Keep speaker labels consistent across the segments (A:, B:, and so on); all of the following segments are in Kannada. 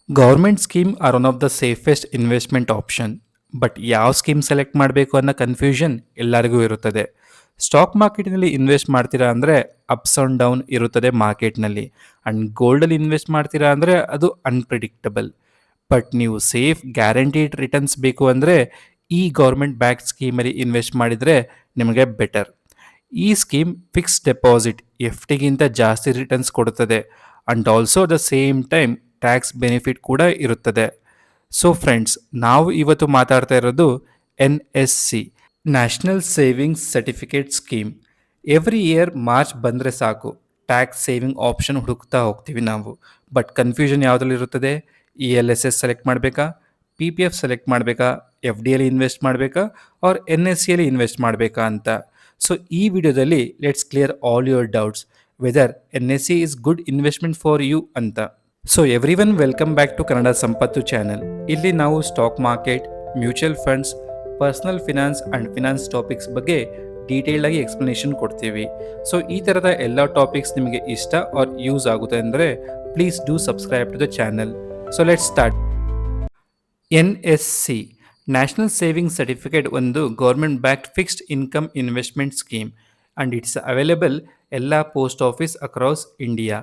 A: Government scheme are one of the safest investment option. But ಯಾವ ಸ್ಕೀಮ್ ಸೆಲೆಕ್ಟ್ ಮಾಡಬೇಕು ಅನ್ನೋ ಕನ್ಫ್ಯೂಷನ್ ಎಲ್ಲರಿಗೂ ಇರುತ್ತದೆ. ಸ್ಟಾಕ್ ಮಾರ್ಕೆಟ್ನಲ್ಲಿ ಇನ್ವೆಸ್ಟ್ ಮಾಡ್ತೀರಾ ಅಂದರೆ ಅಪ್ಸ್ ಆ್ಯಂಡ್ ಡೌನ್ ಇರುತ್ತದೆ ಮಾರ್ಕೆಟ್ನಲ್ಲಿ. ಆ್ಯಂಡ್ ಗೋಲ್ಡಲ್ಲಿ ಇನ್ವೆಸ್ಟ್ ಮಾಡ್ತೀರಾ ಅಂದರೆ ಅದು ಅನ್ಪ್ರಿಡಿಕ್ಟಬಲ್. ಬಟ್ ನೀವು ಸೇಫ್ ಗ್ಯಾರಂಟಿಡ್ ರಿಟರ್ನ್ಸ್ ಬೇಕು ಅಂದರೆ ಈ ಗೌರ್ಮೆಂಟ್ ಬ್ಯಾಕ್ ಸ್ಕೀಮಲ್ಲಿ ಇನ್ವೆಸ್ಟ್ ಮಾಡಿದರೆ ನಿಮಗೆ ಬೆಟರ್. ಈ ಸ್ಕೀಮ್ ಫಿಕ್ಸ್ ಡೆಪಾಸಿಟ್ ಎಫ್ ಟಿಗಿಂತ ಜಾಸ್ತಿ ರಿಟರ್ನ್ಸ್ ಕೊಡುತ್ತದೆ and also the same time tax benefit ಕೂಡ ಇರುತ್ತದೆ. ಸೊ ಫ್ರೆಂಡ್ಸ್, ನಾವು ಇವತ್ತು ಮಾತಾಡ್ತಾ ಇರೋದು NSC, national savings certificate scheme. Every year March ಬಂದರೆ ಸಾಕು, ಟ್ಯಾಕ್ಸ್ ಸೇವಿಂಗ್ ಆಪ್ಷನ್ ಹುಡುಕ್ತಾ ಹೋಗ್ತೀವಿ ನಾವು. ಬಟ್ ಕನ್ಫ್ಯೂಷನ್ ಯಾವುದ್ರಲ್ಲಿ ಇರುತ್ತದೆ? ELSS ಸೆಲೆಕ್ಟ್ ಮಾಡಬೇಕಾ, PPF ಸೆಲೆಕ್ಟ್ ಮಾಡಬೇಕಾ, FDಯಲ್ಲಿ ಇನ್ವೆಸ್ಟ್ ಮಾಡಬೇಕಾ, ಆರ್ NSCಯಲ್ಲಿ ಇನ್ವೆಸ್ಟ್ ಮಾಡಬೇಕಾ ಅಂತ. ಸೊ ಈ ವಿಡಿಯೋದಲ್ಲಿ let's clear all your doubts whether NSC is good investment for you ಅಂತ. So every one, welcome back to Kannada Sampattu channel. ಇಲ್ಲಿ ನಾವು stock market, mutual funds, personal finance and finance topics ಬಗ್ಗೆ ಡೀಟೇಲ್ಡ್ ಆಗಿ ಎಕ್ಸ್ಪ್ಲನೇಷನ್ ಕೊಡ್ತೀವಿ. ಸೊ ಈ ಥರದ ಎಲ್ಲ ಟಾಪಿಕ್ಸ್ ನಿಮಗೆ ಇಷ್ಟ ಆರ್ ಯೂಸ್ ಆಗುತ್ತೆ ಅಂದರೆ please do subscribe to the channel. So let's start. NSC, national saving certificate, ಒಂದು government backed fixed income investment scheme and it's available ಎಲ್ಲ ಪೋಸ್ಟ್ ಆಫೀಸ್ ಅಕ್ರಾಸ್ ಇಂಡಿಯಾ.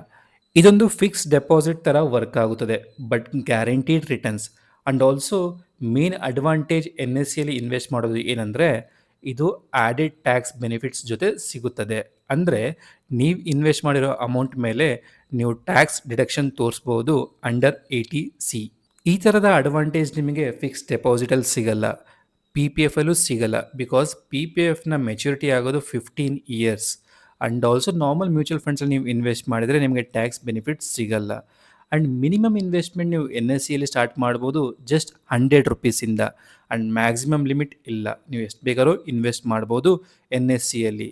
A: ಇದೊಂದು ಫಿಕ್ಸ್ ಡೆಪಾಸಿಟ್ ಥರ ವರ್ಕ್ ಆಗುತ್ತದೆ, but guaranteed returns. And also main advantage NSCಯಲ್ಲಿ ಇನ್ವೆಸ್ಟ್ ಮಾಡೋದು ಏನಂದರೆ ಇದು ಆ್ಯಡೆಡ್ ಟ್ಯಾಕ್ಸ್ ಬೆನಿಫಿಟ್ಸ್ ಜೊತೆ ಸಿಗುತ್ತದೆ. ಅಂದರೆ ನೀವು ಇನ್ವೆಸ್ಟ್ ಮಾಡಿರೋ ಅಮೌಂಟ್ ಮೇಲೆ ನೀವು ಟ್ಯಾಕ್ಸ್ ಡಿಡಕ್ಷನ್ ತೋರಿಸ್ಬೋದು ಅಂಡರ್ 80C. ಈ ಥರದ ಅಡ್ವಾಂಟೇಜ್ ನಿಮಗೆ ಫಿಕ್ಸ್ ಡೆಪಾಸಿಟಲ್ಲಿ ಸಿಗಲ್ಲ, PPF ಅಲ್ಲೂ ಸಿಗಲ್ಲ. ಬಿಕಾಸ್ PPFನ ಮೆಚುರಿಟಿ ಆಗೋದು 15 years. And also normal mutual ಫಂಡ್ಸಲ್ಲಿ ನೀವು ಇನ್ವೆಸ್ಟ್ ಮಾಡಿದರೆ ನಿಮಗೆ ಟ್ಯಾಕ್ಸ್ ಬೆನಿಫಿಟ್ಸ್ ಸಿಗಲ್ಲ. ಆ್ಯಂಡ್ ಮಿನಿಮಮ್ ಇನ್ವೆಸ್ಟ್ಮೆಂಟ್ ನೀವು NSCಯಲ್ಲಿ ಸ್ಟಾರ್ಟ್ ಮಾಡ್ಬೋದು ಜಸ್ಟ್ 100 ರುಪೀಸಿಂದ. ಆ್ಯಂಡ್ ಮ್ಯಾಕ್ಸಿಮಮ್ ಲಿಮಿಟ್ ಇಲ್ಲ, ನೀವು ಎಷ್ಟು ಬೇಕಾದ್ರೂ ಇನ್ವೆಸ್ಟ್ ಮಾಡ್ಬೋದು NSCಯಲ್ಲಿ.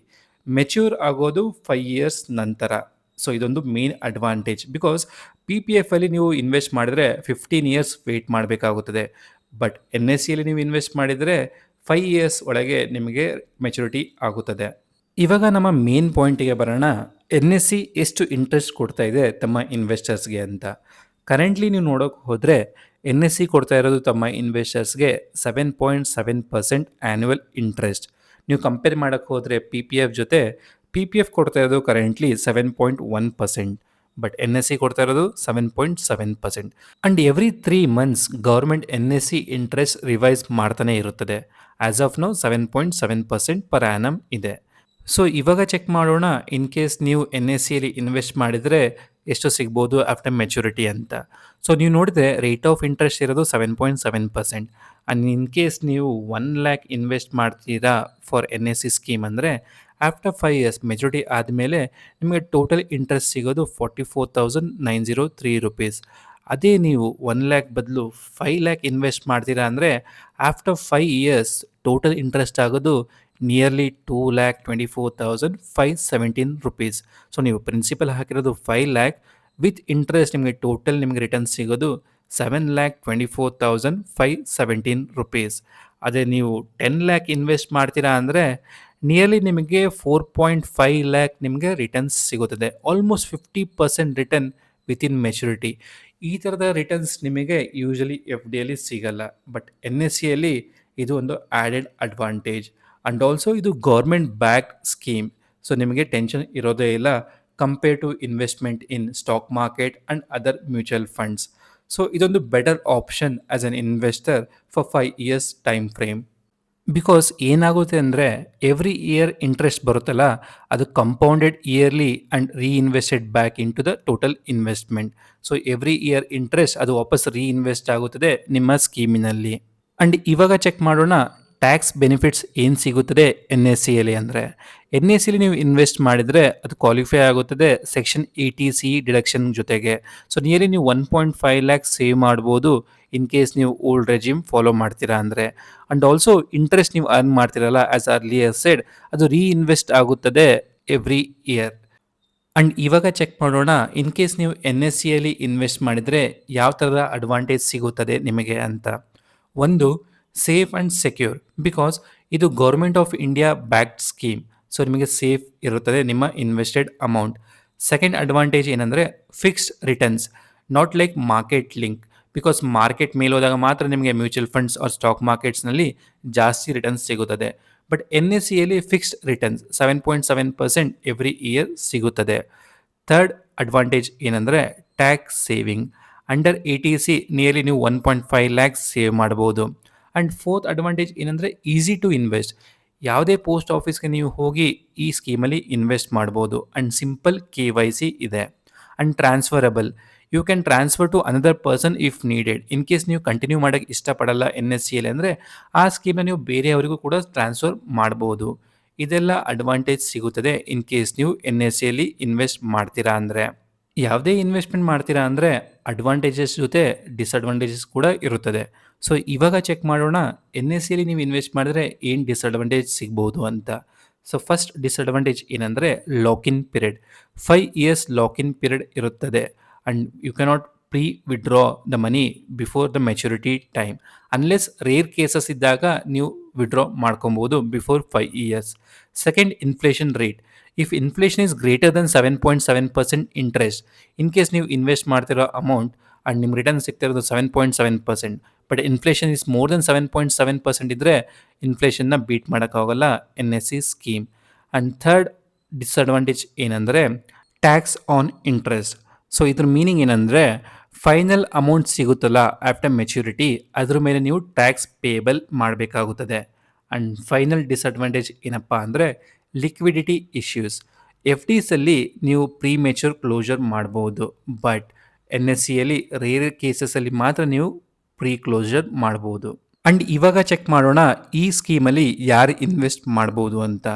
A: ಮೆಚ್ಯೂರ್ ಆಗೋದು 5 ಇಯರ್ಸ್ ನಂತರ. ಸೊ ಇದೊಂದು ಮೇನ್ ಅಡ್ವಾಂಟೇಜ್. ಬಿಕಾಸ್ PPFಲ್ಲಿ ನೀವು ಇನ್ವೆಸ್ಟ್ ಮಾಡಿದರೆ 15 ಇಯರ್ಸ್ ವೆಯ್ಟ್ ಮಾಡಬೇಕಾಗುತ್ತದೆ. ಬಟ್ NSCಯಲ್ಲಿ ನೀವು ಇನ್ವೆಸ್ಟ್ ಮಾಡಿದರೆ 5 ಇಯರ್ಸ್ ಒಳಗೆ ನಿಮಗೆ ಮೆಚುರಿಟಿ ಆಗುತ್ತದೆ. ಇವಾಗ ನಮ್ಮ ಮೇನ್ ಪಾಯಿಂಟಿಗೆ ಬರೋಣ. NSC ಎಷ್ಟು ಇಂಟ್ರೆಸ್ಟ್ ಕೊಡ್ತಾ ಇದೆ ತಮ್ಮ ಇನ್ವೆಸ್ಟರ್ಸ್ಗೆ ಅಂತ. ಕರೆಂಟ್ಲಿ ನೀವು ನೋಡೋಕೆ ಹೋದರೆ NSC ಕೊಡ್ತಾ ಇರೋದು ತಮ್ಮ ಇನ್ವೆಸ್ಟರ್ಸ್ಗೆ 7.7% ಆ್ಯನ್ಯುವಲ್ ಇಂಟ್ರೆಸ್ಟ್. ನೀವು ಕಂಪೇರ್ ಮಾಡೋಕ್ಕೆ ಹೋದರೆ PPF ಜೊತೆ, PPF ಕೊಡ್ತಾ ಇರೋದು ಕರೆಂಟ್ಲಿ 7.1%, ಬಟ್ NSC ಕೊಡ್ತಾ ಇರೋದು 7.7%. And every 3 months government NSC interest revise ಮಾಡ್ತಾನೆ ಇರುತ್ತದೆ. As of now 7.7% per annum ಇದೆ. ಸೊ ಇವಾಗ ಚೆಕ್ ಮಾಡೋಣ, ಇನ್ ಕೇಸ್ ನೀವು NSCಯಲ್ಲಿ ಇನ್ವೆಸ್ಟ್ ಮಾಡಿದರೆ ಎಷ್ಟು ಸಿಗ್ಬೋದು ಆಫ್ಟರ್ ಮೆಚುರಿಟಿ ಅಂತ. ಸೊ ನೀವು ನೋಡಿದರೆ ರೇಟ್ ಆಫ್ ಇಂಟ್ರೆಸ್ಟ್ ಇರೋದು 7.7%. ಆ್ಯಂಡ್ ಇನ್ ಕೇಸ್ ನೀವು 1 ಲ್ಯಾಕ್ ಇನ್ವೆಸ್ಟ್ ಮಾಡ್ತೀರಾ ಫಾರ್ NSC ಸ್ಕೀಮ್ ಅಂದರೆ ಆಫ್ಟರ್ 5 ಇಯರ್ಸ್ ಮೆಚುರಿಟಿ ಆದಮೇಲೆ ನಿಮಗೆ ಟೋಟಲ್ ಇಂಟ್ರೆಸ್ಟ್ ಸಿಗೋದು 44,903 ರುಪೀಸ್. ಅದೇ ನೀವು 1 ಲ್ಯಾಕ್ ಬದಲು 5 ಲ್ಯಾಕ್ ಇನ್ವೆಸ್ಟ್ ಮಾಡ್ತೀರಾ ಅಂದರೆ ಆಫ್ಟರ್ 5 ಇಯರ್ಸ್ ಟೋಟಲ್ ಇಂಟ್ರೆಸ್ಟ್ ಆಗೋದು ನಿಯರ್ಲಿ 2,24,517 ರುಪೀಸ್. ಸೊ ನೀವು ಪ್ರಿನ್ಸಿಪಲ್ ಹಾಕಿರೋದು 5 ಲ್ಯಾಕ್, ವಿತ್ ಇಂಟ್ರೆಸ್ಟ್ ನಿಮಗೆ ಟೋಟಲ್ ನಿಮಗೆ ರಿಟರ್ನ್ ಸಿಗೋದು 7,24,517 ರುಪೀಸ್. ಅದೇ ನೀವು 10 ಲ್ಯಾಕ್ ಇನ್ವೆಸ್ಟ್ ಮಾಡ್ತೀರಾ ಅಂದರೆ ನಿಯರ್ಲಿ ನಿಮಗೆ 4.5 ಲ್ಯಾಕ್ ನಿಮಗೆ ರಿಟರ್ನ್ಸ್ ಸಿಗುತ್ತದೆ. Almost 50% return within maturity. ಈ ಥರದ ರಿಟರ್ನ್ಸ್ ನಿಮಗೆ ಯೂಶಲಿ FDಯಲ್ಲಿ ಸಿಗಲ್ಲ, ಬಟ್ NSCಯಲ್ಲಿ ಇದು ಒಂದು ಆ್ಯಡೆಡ್ ಅಡ್ವಾಂಟೇಜ್. ಆ್ಯಂಡ್ ಆಲ್ಸೋ ಇದು ಗೌರ್ಮೆಂಟ್ ಬ್ಯಾಕ್ ಸ್ಕೀಮ್. ಸೊ ನಿಮಗೆ ಟೆನ್ಷನ್ ಇರೋದೇ ಇಲ್ಲ compare to investment in stock market and other mutual funds. So ಇದೊಂದು better option as an investor for 5 years time frame. Because ಏನಾಗುತ್ತೆ ಅಂದರೆ ಎವ್ರಿ ಇಯರ್ ಇಂಟ್ರೆಸ್ಟ್ ಬರುತ್ತಲ್ಲ, ಅದು compounded yearly and reinvested back in to the total investment. So every year interest ಅದು ವಾಪಸ್ ರೀಇನ್ವೆಸ್ಟ್ ಆಗುತ್ತದೆ ನಿಮ್ಮ ಸ್ಕೀಮಿನಲ್ಲಿ. ಆ್ಯಂಡ್ ಇವಾಗ ಚೆಕ್ ಮಾಡೋಣ ಟ್ಯಾಕ್ಸ್ ಬೆನಿಫಿಟ್ಸ್ ಏನು ಸಿಗುತ್ತದೆ NSCಯಲ್ಲಿ ಅಂದರೆ. NSCಯಲ್ಲಿ ನೀವು ಇನ್ವೆಸ್ಟ್ ಮಾಡಿದರೆ ಅದು ಕ್ವಾಲಿಫೈ ಆಗುತ್ತದೆ ಸೆಕ್ಷನ್ 80C ಡಿಡಕ್ಷನ್ ಜೊತೆಗೆ. ಸೊ ನಿಯರ್ಲಿ ನೀವು 1.5 ಲ್ಯಾಕ್ ಸೇವ್ ಮಾಡ್ಬೋದು ಇನ್ ಕೇಸ್ ನೀವು ಓಲ್ಡ್ ರೆಜಿಮ್ ಫಾಲೋ ಮಾಡ್ತೀರಾ ಅಂದರೆ. ಆ್ಯಂಡ್ ಆಲ್ಸೋ ಇಂಟ್ರೆಸ್ಟ್ ನೀವು ಅರ್ನ್ ಮಾಡ್ತಿರಲ್ಲ ಆ್ಯಸ್ ಅರ್ಲಿಯರ್ ಸೆಡ್, ಅದು ರೀಇನ್ವೆಸ್ಟ್ ಆಗುತ್ತದೆ ಎವ್ರಿ ಇಯರ್. ಆ್ಯಂಡ್ ಇವಾಗ ಚೆಕ್ ಮಾಡೋಣ ಇನ್ ಕೇಸ್ ನೀವು NSCಯಲ್ಲಿ ಇನ್ವೆಸ್ಟ್ ಮಾಡಿದರೆ ಯಾವ ಥರದ ಅಡ್ವಾಂಟೇಜ್ ಸಿಗುತ್ತದೆ ನಿಮಗೆ ಅಂತ. ಒಂದು, ಸೇಫ್ ಆ್ಯಂಡ್ ಸೆಕ್ಯೂರ್. ಬಿಕಾಸ್ ಇದು government of India backed scheme. So ನಿಮಗೆ ಸೇಫ್ ಇರುತ್ತದೆ ನಿಮ್ಮ ಇನ್ವೆಸ್ಟೆಡ್ ಅಮೌಂಟ್. ಸೆಕೆಂಡ್ ಅಡ್ವಾಂಟೇಜ್ ಏನಂದರೆ fixed returns, not like market link. Because market ಮೇಲೆ ಹೋದಾಗ ಮಾತ್ರ ನಿಮಗೆ ಮ್ಯೂಚುವಲ್ ಫಂಡ್ಸ್ ಆರ್ ಸ್ಟಾಕ್ ಮಾರ್ಕೆಟ್ಸ್ನಲ್ಲಿ ಜಾಸ್ತಿ ರಿಟರ್ನ್ಸ್ ಸಿಗುತ್ತದೆ. ಬಟ್ NSEಯಲ್ಲಿ ಫಿಕ್ಸ್ಡ್ ರಿಟರ್ನ್ಸ್ 7.7% ಎವ್ರಿ ಇಯರ್ ಸಿಗುತ್ತದೆ. ಥರ್ಡ್ ಅಡ್ವಾಂಟೇಜ್ ಏನಂದರೆ tax saving. Under ATC nearly ನೀವು 1.5 ಲ್ಯಾಕ್ಸ್ ಸೇವ್ ಮಾಡ್ಬೋದು. ಆ್ಯಂಡ್ ಫೋರ್ತ್ ಅಡ್ವಾಂಟೇಜ್ ಏನಂದರೆ ಈಸಿ ಟು ಇನ್ವೆಸ್ಟ್. ಯಾವುದೇ ಪೋಸ್ಟ್ ಆಫೀಸ್ಗೆ ನೀವು ಹೋಗಿ ಈ ಸ್ಕೀಮಲ್ಲಿ ಇನ್ವೆಸ್ಟ್ ಮಾಡ್ಬೋದು. ಆ್ಯಂಡ್ ಸಿಂಪಲ್ KYC ಇದೆ. And transferable, you can transfer to another person if needed. In case ನೀವು ಕಂಟಿನ್ಯೂ ಮಾಡೋಕ್ಕೆ ಇಷ್ಟಪಡಲ್ಲ NSEಯಲ್ಲಿ ಅಂದರೆ ಆ ಸ್ಕೀಮನ್ನು ನೀವು ಬೇರೆಯವರಿಗೂ ಕೂಡ ಟ್ರಾನ್ಸ್ಫರ್ ಮಾಡ್ಬೋದು. ಇದೆಲ್ಲ ಅಡ್ವಾಂಟೇಜ್ ಸಿಗುತ್ತದೆ ಇನ್ ಕೇಸ್ ನೀವು NSEಯಲ್ಲಿ ಇನ್ವೆಸ್ಟ್ ಮಾಡ್ತೀರಾ ಅಂದರೆ. ಯಾವುದೇ ಇನ್ವೆಸ್ಟ್ಮೆಂಟ್ ಮಾಡ್ತೀರಾ ಅಂದರೆ ಅಡ್ವಾಂಟೇಜಸ್ ಜೊತೆ ಡಿಸಡ್ವಾಂಟೇಜಸ್ ಕೂಡ ಇರುತ್ತದೆ. ಸೊ ಇವಾಗ ಚೆಕ್ ಮಾಡೋಣ NSEಯಲ್ಲಿ ನೀವು ಇನ್ವೆಸ್ಟ್ ಮಾಡಿದ್ರೆ ಏನು ಡಿಸಡ್ವಾಂಟೇಜ್ ಸಿಗ್ಬೋದು ಅಂತ. ಸೊ ಫಸ್ಟ್ ಡಿಸಡ್ವಾಂಟೇಜ್ ಏನಂದರೆ lock in period. 5 years lock in period ಇರುತ್ತದೆ. And you cannot pre withdraw the money before the maturity time. Unless rare cases ಇದ್ದಾಗ ನೀವು ವಿಡ್ರಾ ಮಾಡ್ಕೊಬೋದು before 5 years. Second, inflation rate. If inflation is greater than 7.7% interest, in case ನೀವು ಇನ್ವೆಸ್ಟ್ ಮಾಡ್ತಿರೋ ಅಮೌಂಟ್ ಆ್ಯಂಡ್ ನಿಮ್ಮ ರಿಟರ್ನ್ ಸಿಗ್ತಿರೋದು 7.7%, but inflation is more than 7.7% ಇದ್ದರೆ ಇನ್ಫ್ಲೇಷನ್ನ ಬೀಟ್ ಮಾಡೋಕ್ಕಾಗಲ್ಲ NSE scheme. And third disadvantage ಏನಂದರೆ ಟ್ಯಾಕ್ಸ್ ಆನ್ ಇಂಟ್ರೆಸ್ಟ್. ಸೊ ಇದ್ರ ಮೀನಿಂಗ್ ಏನಂದರೆ ಫೈನಲ್ ಅಮೌಂಟ್ ಸಿಗುತ್ತಲ್ಲ ಆಫ್ಟರ್ ಮೆಚ್ಯೂರಿಟಿ, ಅದ್ರ ಮೇಲೆ ನೀವು ಟ್ಯಾಕ್ಸ್ ಪೇಯಬಲ್ ಮಾಡಬೇಕಾಗುತ್ತದೆ. ಆ್ಯಂಡ್ ಫೈನಲ್ ಡಿಸಡ್ವಾಂಟೇಜ್ ಏನಪ್ಪ ಅಂದರೆ ಲಿಕ್ವಿಡಿಟಿ ಇಶ್ಯೂಸ್. FDsಲ್ಲಿ ನೀವು ಪ್ರೀ ಮೆಚ್ಯೂರ್ ಕ್ಲೋಸರ್ ಮಾಡ್ಬೋದು, ಬಟ್ NSEಯಲ್ಲಿ ರೇರ್ ಕೇಸಸಲ್ಲಿ ಮಾತ್ರ ನೀವು ಪ್ರೀ ಕ್ಲೋಸರ್ ಮಾಡ್ಬೋದು. ಆ್ಯಂಡ್ ಇವಾಗ ಚೆಕ್ ಮಾಡೋಣ ಈ ಸ್ಕೀಮಲ್ಲಿ ಯಾರು ಇನ್ವೆಸ್ಟ್ ಮಾಡ್ಬೋದು ಅಂತ.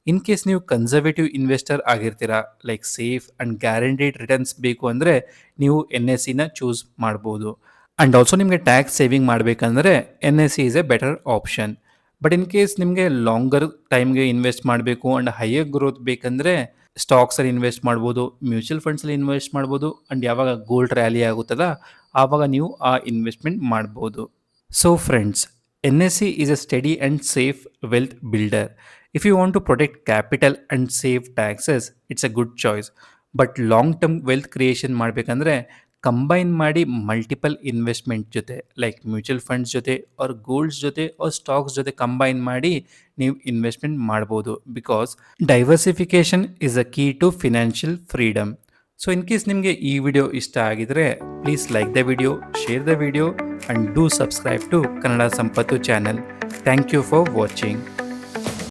A: ಇನ್ ಕೇಸ್ ನೀವು ಕನ್ಸರ್ವೇಟಿವ್ ಇನ್ವೆಸ್ಟರ್ ಆಗಿರ್ತೀರಾ, like safe and guaranteed returns ಬೇಕು ಅಂದರೆ ನೀವು NSEನ ಚೂಸ್ ಮಾಡ್ಬೋದು. ಆ್ಯಂಡ್ ಆಲ್ಸೋ ನಿಮಗೆ ಟ್ಯಾಕ್ಸ್ ಸೇವಿಂಗ್ ಮಾಡಬೇಕಂದ್ರೆ NSE is A better option. But in case ನಿಮಗೆ ಲಾಂಗರ್ ಟೈಮ್ಗೆ ಇನ್ವೆಸ್ಟ್ ಮಾಡಬೇಕು ಆ್ಯಂಡ್ ಹೈಯರ್ ಗ್ರೋತ್ ಬೇಕಂದರೆ ಸ್ಟಾಕ್ಸಲ್ಲಿ ಇನ್ವೆಸ್ಟ್ ಮಾಡ್ಬೋದು, ಮ್ಯೂಚುವಲ್ ಫಂಡ್ಸಲ್ಲಿ ಇನ್ವೆಸ್ಟ್ ಮಾಡ್ಬೋದು. ಆ್ಯಂಡ್ ಯಾವಾಗ ಗೋಲ್ಡ್ ರ್ಯಾಲಿ ಆಗುತ್ತಲ್ಲ ಆವಾಗ ನೀವು ಆ ಇನ್ವೆಸ್ಟ್ಮೆಂಟ್ ಮಾಡ್ಬೋದು. So friends, NSE is a steady and safe wealth builder. If you want to protect capital and save taxes, it's a good choice. But long-term wealth creation ಮಾಡಬೇಕಂದ್ರೆ ಕಂಬೈನ್ ಮಾಡಿ ಮಲ್ಟಿಪಲ್ ಇನ್ವೆಸ್ಟ್ಮೆಂಟ್ ಜೊತೆ, ಲೈಕ್ ಮ್ಯೂಚುವಲ್ ಫಂಡ್ಸ್ ಜೊತೆ ಆರ್ ಗೋಲ್ಡ್ಸ್ ಜೊತೆ ಆರ್ ಸ್ಟಾಕ್ಸ್ ಜೊತೆ ಕಂಬೈನ್ ಮಾಡಿ ನೀವು ಇನ್ವೆಸ್ಟ್ಮೆಂಟ್ ಮಾಡ್ಬೋದು. Because diversification is a key to financial freedom. So in case ನಿಮಗೆ ಈ ವಿಡಿಯೋ ಇಷ್ಟ ಆಗಿದರೆ please like the video, share the video and do subscribe to Kannada Sampattu channel. Thank you for watching.